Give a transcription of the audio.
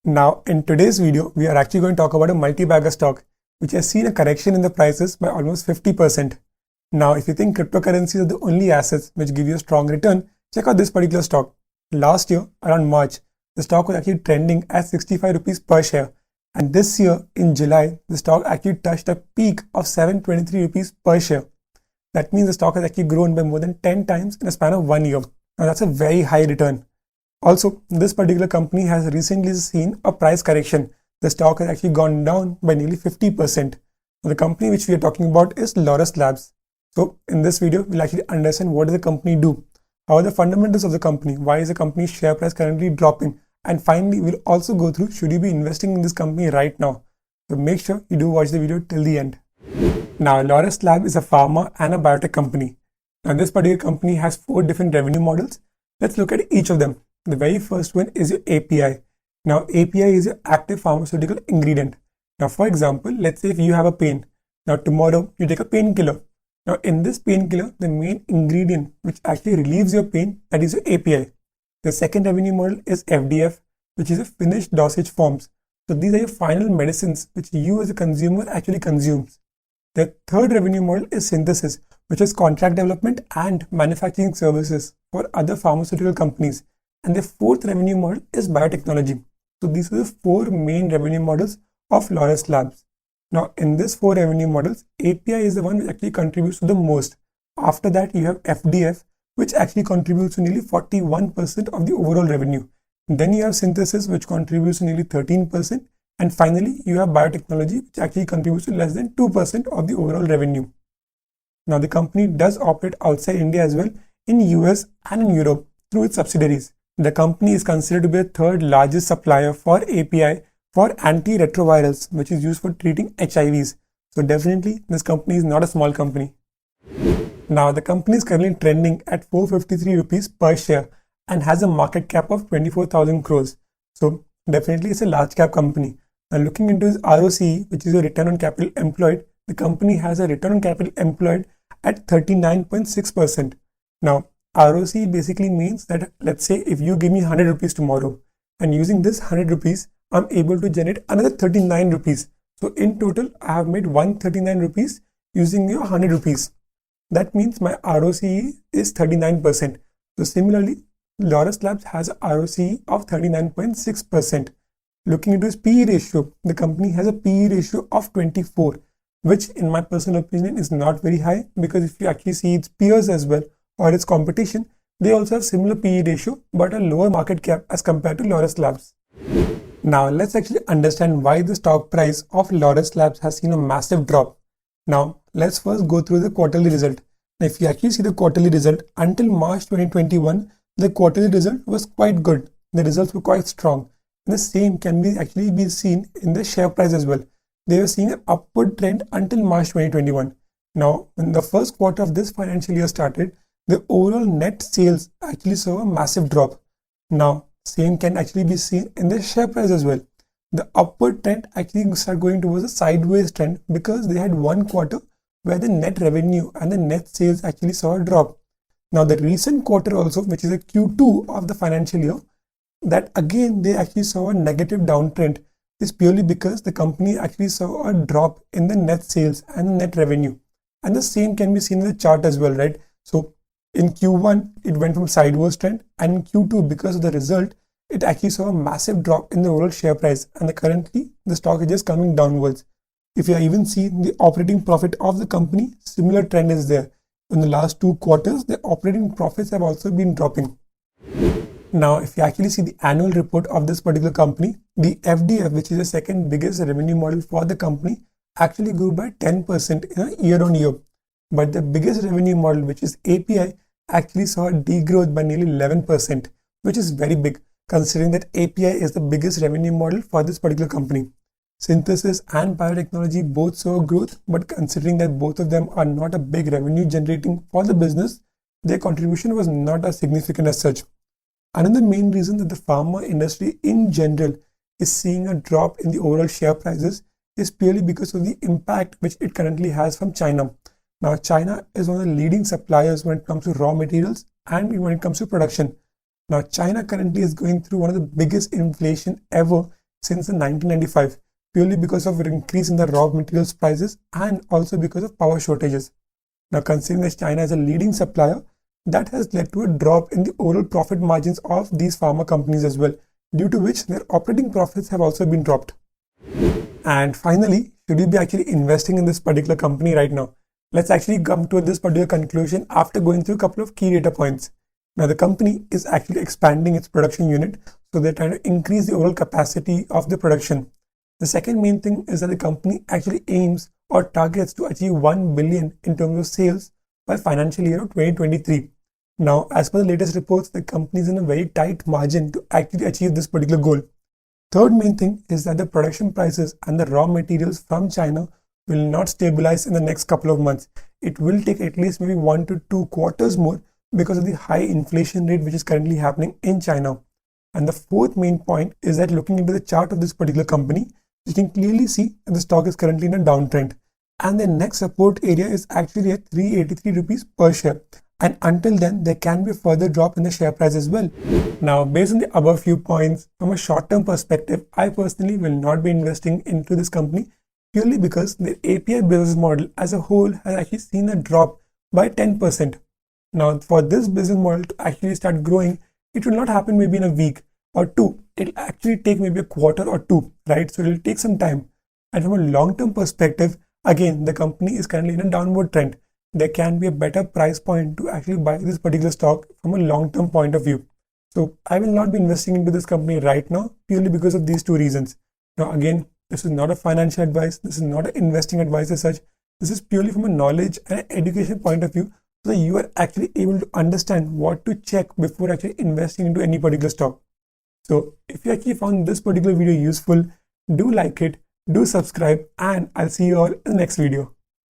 Now, in today's video, we are actually going to talk about a multi-bagger stock, which has seen a correction in the prices by almost 50%. Now, if you think cryptocurrencies are the only assets which give you a strong return, check out this particular stock. Last year, around March, the stock was actually trending at 65 rupees per share. And this year, in July, the stock actually touched a peak of 723 rupees per share. That means the stock has actually grown by more than 10 times in a span of 1 year. Now, that's a very high return. Also, this particular company has recently seen a price correction. The stock has actually gone down by nearly 50%. The company which we are talking about is Laurus Labs. So in this video, we'll actually understand what does the company do, how are the fundamentals of the company, why is the company's share price currently dropping, and finally, we'll also go through should you be investing in this company right now. So make sure you do watch the video till the end. Now, Laurus Labs is a pharma and a biotech company. Now, this particular company has 4 different revenue models. Let's look at each of them. The very first one is your API. Now, API is your active pharmaceutical ingredient. Now, for example, let's say if you have a pain. Now, tomorrow you take a painkiller. Now, in this painkiller, the main ingredient which actually relieves your pain, that is your API. The second revenue model is FDF, which is a finished dosage forms. So these are your final medicines which you as a consumer actually consumes. The third revenue model is synthesis, which is contract development and manufacturing services for other pharmaceutical companies. And the fourth revenue model is biotechnology. So these are the 4 main revenue models of Laurus Labs. Now, in these 4 revenue models, API is the one which actually contributes to the most. After that, you have FDF, which actually contributes to nearly 41% of the overall revenue. Then you have synthesis, which contributes to nearly 13%. And finally, you have biotechnology, which actually contributes to less than 2% of the overall revenue. Now, the company does operate outside India as well, in US and in Europe through its subsidiaries. The company is considered to be the 3rd largest supplier for API for antiretrovirals, which is used for treating HIVs. So definitely, this company is not a small company. Now, the company is currently trending at 453 rupees per share and has a market cap of 24,000 crores. So definitely, it's a large cap company. Now, looking into its ROCE, which is a return on capital employed, the company has a return on capital employed at 39.6%. Now, ROCE basically means that, let's say if you give me 100 rupees tomorrow and using this 100 rupees, I'm able to generate another 39 rupees. So in total, I have made 139 rupees using your 100 rupees. That means my ROCE is 39%. So similarly, Laurus Labs has a ROCE of 39.6%. Looking into its PE ratio, the company has a PE ratio of 24, which in my personal opinion is not very high, because if you actually see its peers as well, or its competition, they also have similar PE ratio but a lower market cap as compared to Laurus Labs. Now, let's actually understand why the stock price of Laurus Labs has seen a massive drop. Now, let's first go through the quarterly result. Now, if you actually see the quarterly result, until March 2021, the quarterly result was quite good. The results were quite strong. And the same can actually be seen in the share price as well. They were seeing an upward trend until March 2021. Now, when the first quarter of this financial year started, the overall net sales actually saw a massive drop. Now, same can actually be seen in the share price as well. The upward trend actually started going towards a sideways trend because they had one quarter where the net revenue and the net sales actually saw a drop. Now, the recent quarter also, which is a Q2 of the financial year, that again they actually saw a negative downtrend. Is purely because the company actually saw a drop in the net sales and net revenue. And the same can be seen in the chart as well, right? So in Q1, it went from sideways trend, and in Q2, because of the result, it actually saw a massive drop in the overall share price, and currently the stock is just coming downwards. If you even see the operating profit of the company, similar trend is there. In the last 2 quarters, the operating profits have also been dropping. Now, if you actually see the annual report of this particular company, the FDF, which is the second biggest revenue model for the company, actually grew by 10% in a year-on-year. But the biggest revenue model, which is API, actually saw a degrowth by nearly 11%, which is very big, considering that API is the biggest revenue model for this particular company. Synthesis and biotechnology both saw growth, but considering that both of them are not a big revenue generating for the business, their contribution was not as significant as such. Another main reason that the pharma industry in general is seeing a drop in the overall share prices is purely because of the impact which it currently has from China. Now, China is one of the leading suppliers when it comes to raw materials and when it comes to production. Now, China currently is going through one of the biggest inflation ever since the 1995, purely because of an increase in the raw materials prices and also because of power shortages. Now, considering that China is a leading supplier, that has led to a drop in the overall profit margins of these pharma companies as well, due to which their operating profits have also been dropped. And finally, should you be actually investing in this particular company right now? Let's actually come to this particular conclusion after going through a couple of key data points. Now, the company is actually expanding its production unit, so they're trying to increase the overall capacity of the production. The second main thing is that the company actually aims or targets to achieve 1 billion in terms of sales by financial year of 2023. Now, as per the latest reports, the company is in a very tight margin to actually achieve this particular goal. Third main thing is that the production prices and the raw materials from China will not stabilize in the next couple of months. It will take at least maybe 1 to 2 quarters more because of the high inflation rate which is currently happening in China. And the fourth main point is that looking into the chart of this particular company, you can clearly see that the stock is currently in a downtrend. And the next support area is actually at 383 rupees per share. And until then, there can be a further drop in the share price as well. Now, based on the above few points, from a short-term perspective, I personally will not be investing into this company purely because the API business model as a whole has actually seen a drop by 10%. Now, for this business model to actually start growing, it will not happen maybe in a week or two. It'll actually take maybe a quarter or two, right? So it'll take some time. And from a long-term perspective, again, the company is currently in a downward trend. There can be a better price point to actually buy this particular stock from a long-term point of view. So I will not be investing into this company right now purely because of these two reasons. Now, again, this is not a financial advice. This is not an investing advice as such. This is purely from a knowledge and education point of view, so that you are actually able to understand what to check before actually investing into any particular stock. So if you actually found this particular video useful, do like it, do subscribe, and I'll see you all in the next video.